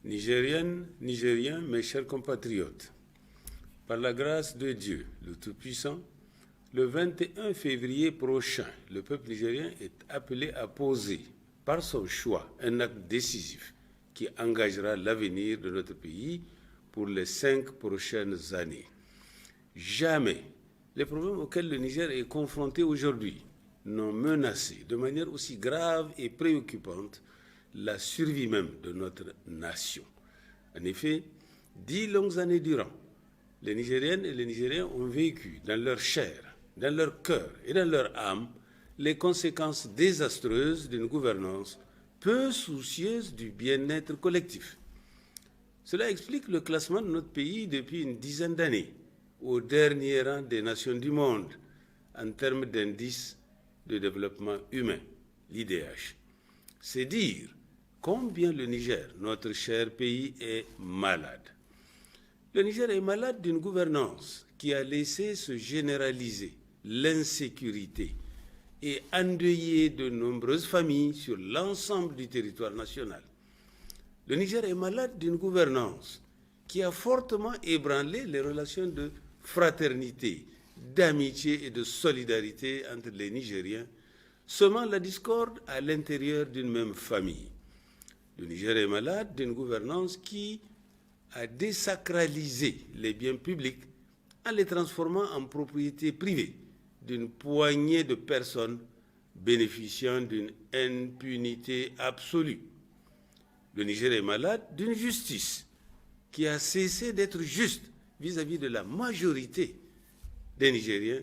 Nigériennes, Nigériens, mes chers compatriotes, par la grâce de Dieu, le Tout-Puissant, le 21 février prochain, le peuple nigérien est appelé à poser, par son choix, un acte décisif qui engagera l'avenir de notre pays pour les 5 prochaines années. Jamais les problèmes auxquels le Niger est confronté aujourd'hui n'ont menacé de manière aussi grave et préoccupante la survie même de notre nation. En effet, 10 longues années durant, les Nigériennes et les Nigériens ont vécu dans leur chair, dans leur cœur et dans leur âme les conséquences désastreuses d'une gouvernance peu soucieuse du bien-être collectif. Cela explique le classement de notre pays depuis une dizaine d'années au dernier rang des nations du monde en termes d'indice de développement humain, l'IDH. C'est dire combien le Niger, notre cher pays, est malade. Le Niger est malade d'une gouvernance qui a laissé se généraliser l'insécurité et endeuiller de nombreuses familles sur l'ensemble du territoire national. Le Niger est malade d'une gouvernance qui a fortement ébranlé les relations de fraternité, d'amitié et de solidarité entre les Nigériens, semant la discorde à l'intérieur d'une même famille. Le Niger est malade d'une gouvernance qui a désacralisé les biens publics en les transformant en propriété privée d'une poignée de personnes bénéficiant d'une impunité absolue. Le Niger est malade d'une justice qui a cessé d'être juste vis-à-vis de la majorité des Nigériens,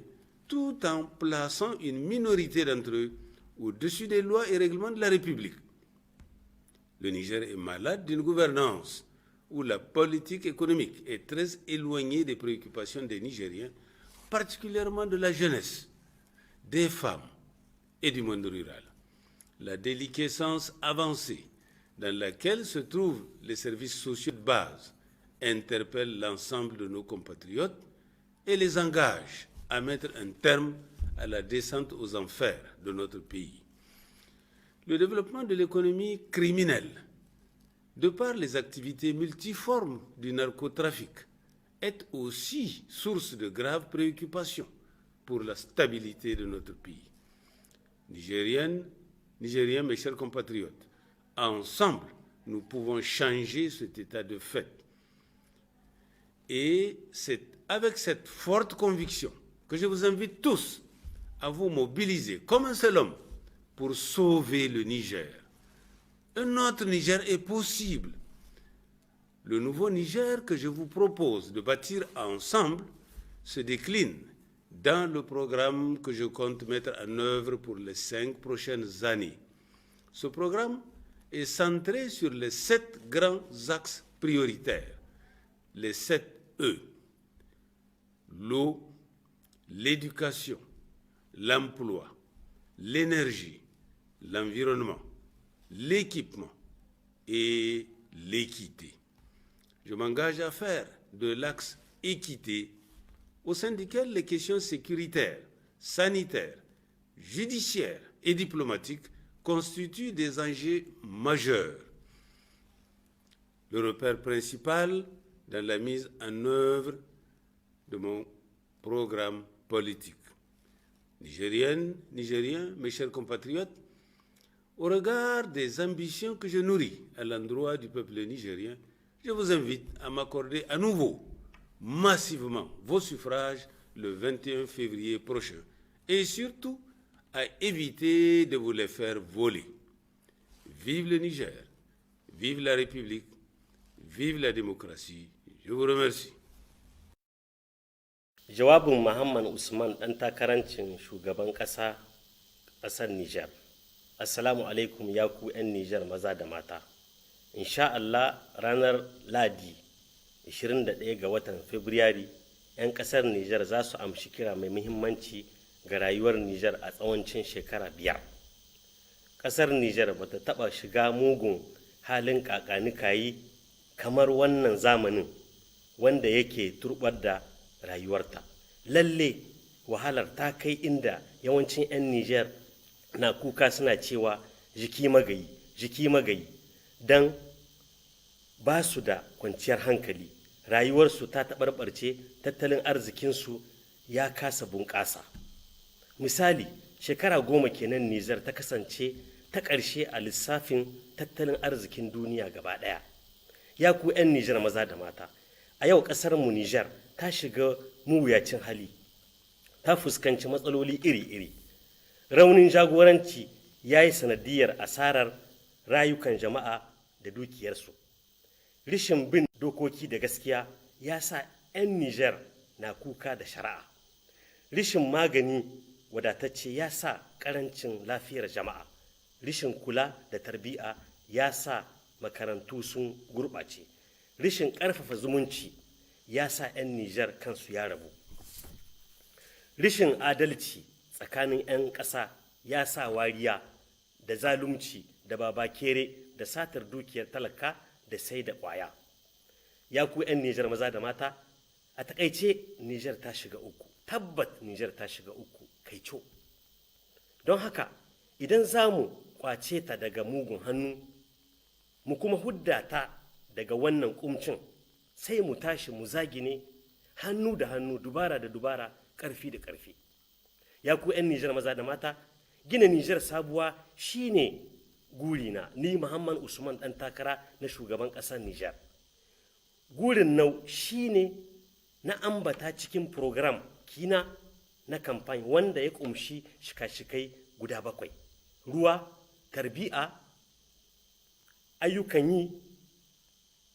tout en plaçant une minorité d'entre eux au-dessus des lois et règlements de la République. Le Niger est malade d'une gouvernance où la politique économique est très éloignée des préoccupations des Nigériens, particulièrement de la jeunesse, des femmes et du monde rural. La déliquescence avancée dans laquelle se trouvent les services sociaux de base interpelle l'ensemble de nos compatriotes et les engage à mettre un terme à la descente aux enfers de notre pays. Le développement de l'économie criminelle, de par les activités multiformes du narcotrafic, est aussi source de graves préoccupations pour la stabilité de notre pays. Nigériennes, Nigériens, mes chers compatriotes, ensemble, nous pouvons changer cet état de fait. Et c'est avec cette forte conviction que je vous invite tous à vous mobiliser comme un seul homme pour sauver le Niger. Un autre Niger est possible. Le nouveau Niger que je vous propose de bâtir ensemble se décline dans le programme que je compte mettre en œuvre pour les 5 prochaines années. Ce programme est centré sur les 7 grands axes prioritaires, les 7 E: l'eau, l'éducation, l'emploi, l'énergie, l'environnement, l'équipement et l'équité. Je m'engage à faire de l'axe équité, au sein duquel les questions sécuritaires, sanitaires, judiciaires et diplomatiques constituent des enjeux majeurs. Le repère principal dans la mise en œuvre de mon programme politique. Nigériennes, Nigériens, mes chers compatriotes, au regard des ambitions que je nourris à l'endroit du peuple nigérien, je vous invite à m'accorder à nouveau, massivement, vos suffrages le 21 février prochain et surtout à éviter de vous les faire voler. Vive le Niger, vive la République, vive la démocratie. Je vous remercie. Jawabin Muhammad Usman ɗan takarancin shugaban ƙasar Nijar. Assalamu alaikum ya ku 'yan Nijar maza da mata. Insha Allah ranar Ladi 21 ga watan Fabrairu 'yan ƙasar Nijar za su amshi kira mai muhimmanci ga rayuwar Nijar a tsawancin shekara 5. Ƙasar Nijar ba ta taɓa shiga mugun halin ƙaƙanikayi kamar wannan zamanin wanda yake turɓar da rayuwarta. Lalle wahalar ta kai inda yawancin 'yan Nijar na kuka suna cewa jiki magayi don ba su da kwanciyar hankali, rayuwarsu ta taɓarɓarce, tattalin arzikinsu ya kasa bunƙasa. Misali, shekara 10 kenan Nijar ta kasance ta ƙarshe a lissafin tattalin arzikin duniya gaba ɗaya. Ya ku 'yan Nijar maza da mata, a yau ƙasarmu Nijar ta shiga mawuyacin hali, ta fuskanci matsaloli iri-iri. Raunin jagoranci ya yi sanadiyar asarar rayukan jama'a da dukiyarsu. Rishin bin dokoki da gaskiya ya sa 'yan Nijar na kuka da shari'a. Rishin magani wadatacce ya sa ƙarancin lafiyar jama'a. Rishin kula da tarbiyya ya sa makarantu sun gurɓace. Rishin ƙarfafa zumunci ya sa 'yan Nijar kansu ya rabu. Rishin adalci tsakanin 'yan ƙasa ya sa wariya da zalunci da babakere da satar dukiyar talaka da sai da ƙwaya. Ya ku 'yan Nijar maza da mata, a takaice Nijar ta shiga uku, tabbat Nijar ta shiga uku, kaico. Don haka idan za mu ƙwace ta daga mugun hannu, mu kuma hudda ta daga wannan ƙumcin, sai mu tashi mu zagine hannu da hannu, dubara da dubara, ƙarfi da ƙarfi. Ya ku 'yan Nijar maza da mata, gina Nijar sabuwa shine gurina, ni Muhammad Usman ɗan takara na shugaban ƙasar Nijar. Gurin nau shine na ambata cikin program kina na kamfani wanda ya ƙumshi shika-shikai guda 7: ruwa, tarbiya, ayyukan yi,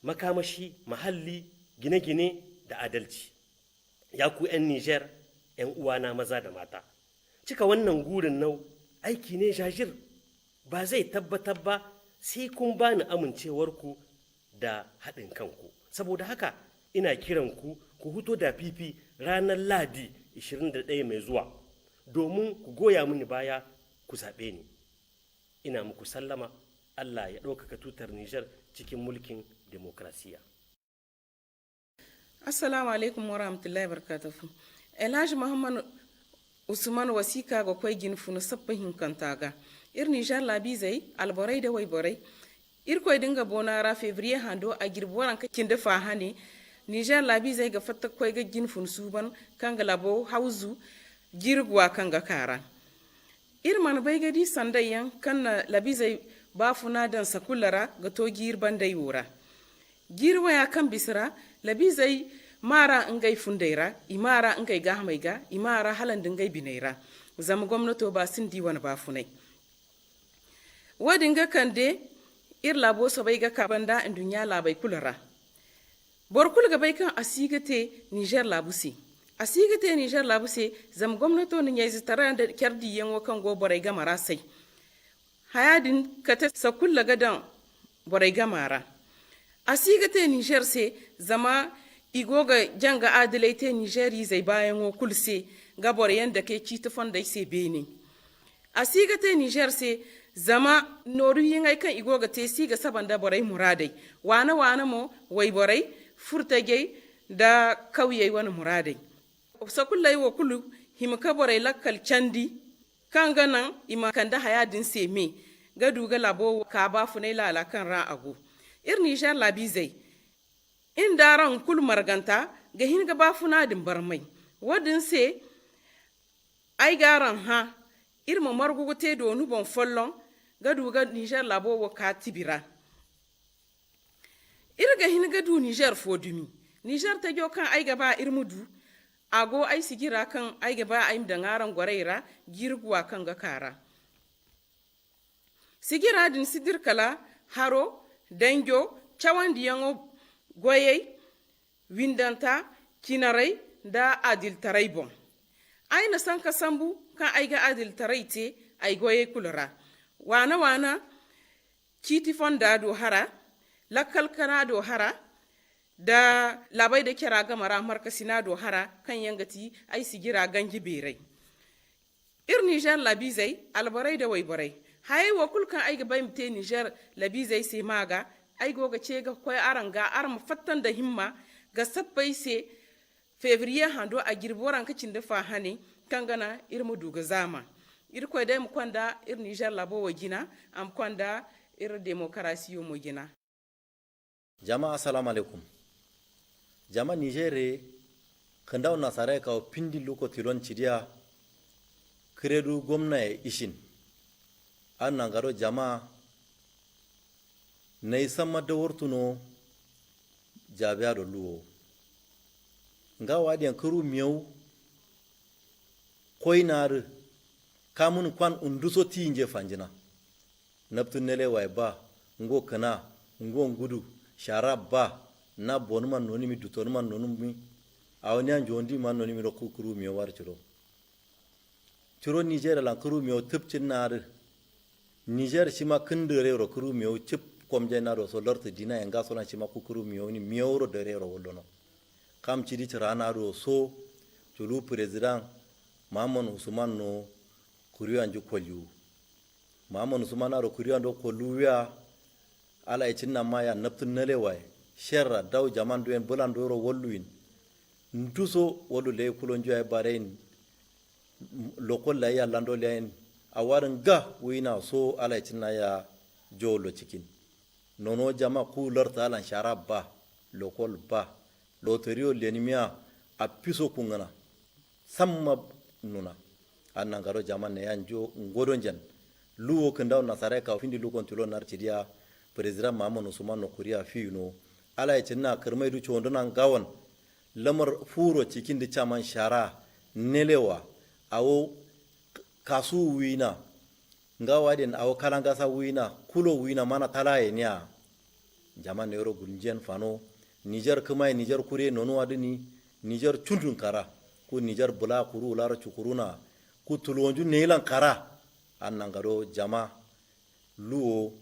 makamashi, mahalli, gine-gine da adalci. Ya ku 'yan Nijar, 'yan uwana maza da mata, cika wannan gurin nau aiki ne jajir, ba zai tabbatar ba sai kun bani amincewarku da haɗin kanku. Saboda haka ina kiranku ku huto da fifi ranar Ladi 21 mai zuwa domin ku goya mini baya, ku zaɓe ni. Ina muku sallama, Allah ya ɗaukaka tutar Nijar cikin mulkin demokrasiya. Assalamu alaikum wa rahmatullahi barakatuhu. Elhaji Muhammad Usman wasika ga kwai ginfunu sabbahin kantaga. Nijar labizai alborai da waiborai. Koy dinga bonara février hando a girboran ka kinde fa hane. Nijar labizai ga fatta kwai ga ginfun suban kanga labo hauzu girgwa kanga kara. Man bai gadi sandayan kan labizai bafuna dan sakulara ga to girban dai wura. Girwa ya kan bisira labizai mara ngai fundaira, imara ngai gahmaiga, imara halandin ngai binaira. Zama gwamnato ba sun diwan bafunai. Wadin ga kande labo so bai ga kabanda in dunya labai kulara. Borkul ga bai kan asigate Niger labuse. Asigate Niger labuse zam gwamnato ni yayi tara da kyardi yan wakan go borai ga marasai. Hayadin kata sakulla gadan borai ga mara. Asigate Niger se zama igoga janga adilaite Nigeri zai bayan wo kulse ga borayan da ke ci tufan da se bene. Asigate Niger se zama noru yin kan igoga te siga sabanda borai muradai wana mo wai borai furtage da kauye wani muradai sakullai wa kulu himka borai lakkal candi kan ganan ima kanda hayadin seme gadu ga labo ka ba funai lala kan ra ago Nijar labizai indaran kul marganta ga hin ga ba funa din barmai wadin se ai garan ha irma margugo te do nu bon follon gadu ga Niger labo wa katibira irga hin gadu Niger fodumi Niger ta jo kan ai gaba irmudu ago ai sigira kan ai gaba ai da ngaran goreira girguwa kan ga kara sigira din sidir kala haro dangyo chawandi yango goyei windanta kinarai da adil taraibon ai na sanka sambu kan ai ga adil taraite ai goyei kulura wana kiti fonda do hara lakkal kana do hara da labai da kira gamara markasina do hara kan yangati ai sigira gangi berai Niger labizai albarai da waibarai haye wa kulkan ai gabai mte Niger labizai sai maga ai goga ce ga koy aranga arma fattan da himma ga sabbai sai février hando a girboran kacin da fa hane kan gana irmu duga zama koy dai mu kwanda Niger labo wa gina am kwanda demokarasiyo mu gina Jama assalamu alaikum. Jama Nigere kandaw nasare ka pindi luko tilon chidia kredu gomna e ishin. An nangaro jama na isamma da wortuno jabiya do luwo. Nga wadi an kuru miyau koinar kamun kwan unduso tinje fanjina. Naptu nele wai ba ngo kana ngo ngudu sharab ba na bonuman noni mi dutonuman nonumi awni an jondi man noni mi roku kuru mi war churo Niger la kuru mi tupcin nar Niger shima kindere ro kuru mi chip komje na ro so lorte dina en gaso na shima ku kuru mi ni mi ro dere ro wollono kam chidi tirana ro so chulu president Mamman Usman no kuriyo anju kolyu Mamman Usman ro kuriyo ando koluya ala icinna maya naptun nale way sherra daw jaman duen bulan doro wolluin nduso wolu le kulonjo ay barein lokol la ya lando len awaran ga wina so ala icinna ya jolo cikin nono jama ku lorta ala sharab ba lokol ba loterio lenimia a piso kungana samma nuna annan garo jaman ne yanjo ngodon jan luwo kandaw nasare ka findi lukon tulo narcidia president Mamman Usman no kuriya fiyuno ala ya cinna karmai du chondo nan gawon lamar furo cikin da chaman shara nelewa awo kasu wina ngawa den awo kalanga sa wina kulo wina mana talaye nya jaman euro gunjen fano Niger kuma Niger kure nono adini Niger chundun kara ku Niger bula kuru lara chukuruna ku tulonju nelan kara annan garo jama luo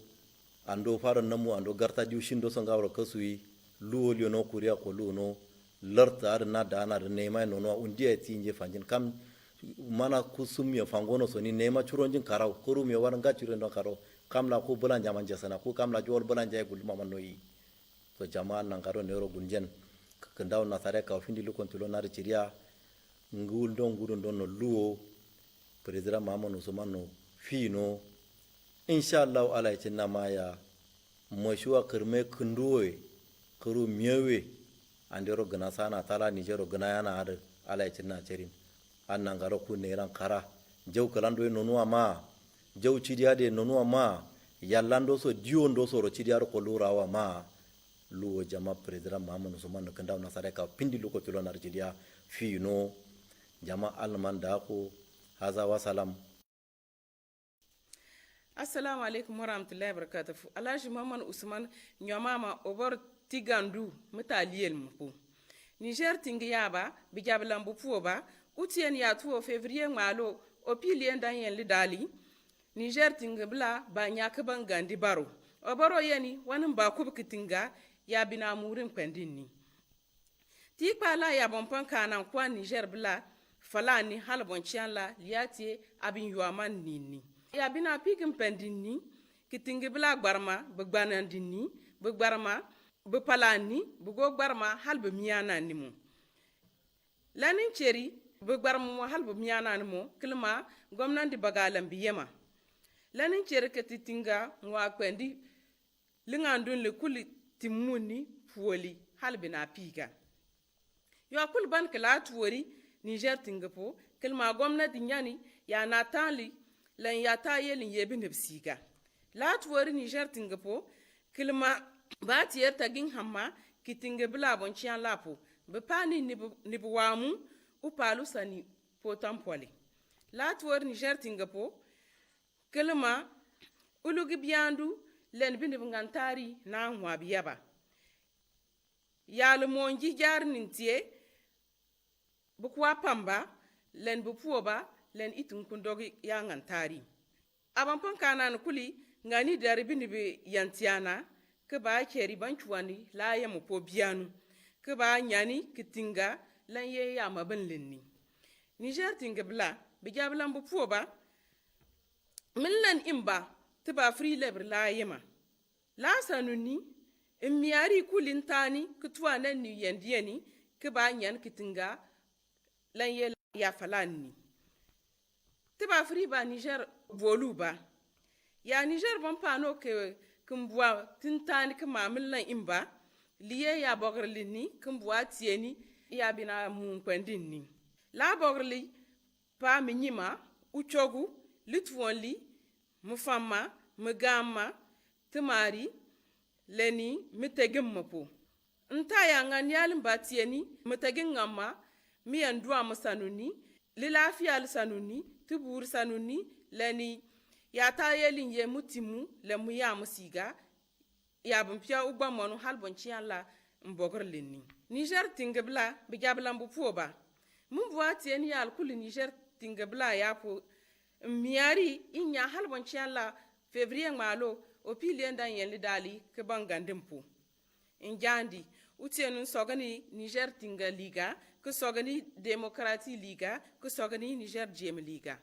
ando faro namu ando garta diu shindo so ngawro kasui luo liono kuria ko luo larta ar na dana de nema no no undia tinje fanjin kam mana kusumya fangono so ni nema churonjin karaw koru mi war nga churo ndo karo kam la ko bulan jaman jasana ko kam la jol bulan jay gul mama noyi to jama nan karo nero gunjen kandaw na sare ka findi lu kontulo na riria ngul don gudun don no luo president Mamman Usman no fino inshallah ala ya cinna maya moshuwa kirme kunduwe kuru miyewe andero gana sana tala Nigero gana yana hada ala ya cinna cerin annan garo ku neran kara jau kalando nonuwa ma jau cidiya de nonuwa ma yallando so diwondo so ro cidiya ko lurawa ma luwo jama president Mamman Usman kanda na sareka pindi luko tulo na cidiya fi no jama alman da ko haza wa salam. Assalamu alaikum warahmatullahi wabarakatuh. Alhaji Mamman Usman nyamama obar tigandu mutaliyel mpo. Niger tingi yaba bijablan bupuo ba utien ya tuo février ngalo opilien dan yen lidali. Niger tingi bla ba nyaka bangandi baro. Obaro yeni wanin ba kubki tinga ya bina murin pendinni. Ti pala ya bonpan kanan kwa Niger bla falani halbon chianla liatie abin yuaman nini. Ya bina pigin pendinni kitingi bla gbarma bugbanandini bugbarma bupalani bugo gbarma halbe miyana nimu lanin cheri bugbarma halbe miyana nimu kilma gomnandi bagalan biyema lanin cheri ketitinga ngwa kwendi lingandun le kuli timuni puoli halbe na piga yo kul ban kala tuori Niger tingapo kilma gomnati nyani ya natali lan ya ta yelin yebi nebsiga la tuwari Niger tingapo kilma ba tiyar tagin hamma kitinga bla bon chian lapo be pani ni wamu upalu sani potampoli la tuwari Niger tingapo kilma ulugi biandu len bindi ngantari na nwa biyaba yalu monji jar nintie bukwa pamba len bupuoba len itun kundogi ya ngantari abampon kanan kuli ngani dari bini be yantiana ke ba keri banchuani la ya mo po bianu ke ba nyani kitinga lan ye ya maban lenni Niger tinga bla be jablan bu puoba min lan imba te ba free lebre la yema la sanuni immiari kulintani kutwa nan ni yandieni ke ba nyan kitinga lan ye ya falani tiba free ba Niger voluba ya Niger bon pano ke kumbwa tintani ke mamillan imba liye ya bogrli ni kumbuwa tieni ya bina mun kwendin ni la bogrli pa minyima uchogu litwonli mufamma mugama tumari leni mitegin mapo nta ya ngan yalin batieni mitegin ngamma miyan duwa musanuni lilafiya lisanuni tubur sanuni leni ya ta yelin ye mutimu le mu ya musiga ya bumpia ugba monu halbon chiala mbogor lenni Niger tingebla bijabla mbupuoba mumbuwa tieni ya alkuli Niger tingebla ya po miari inya halbon chiala février malo opilien dan yen lidali ke bangandimpu injandi utienu sogani Niger tinga liga ke sogani demokrati liga ke sogani Niger jem liga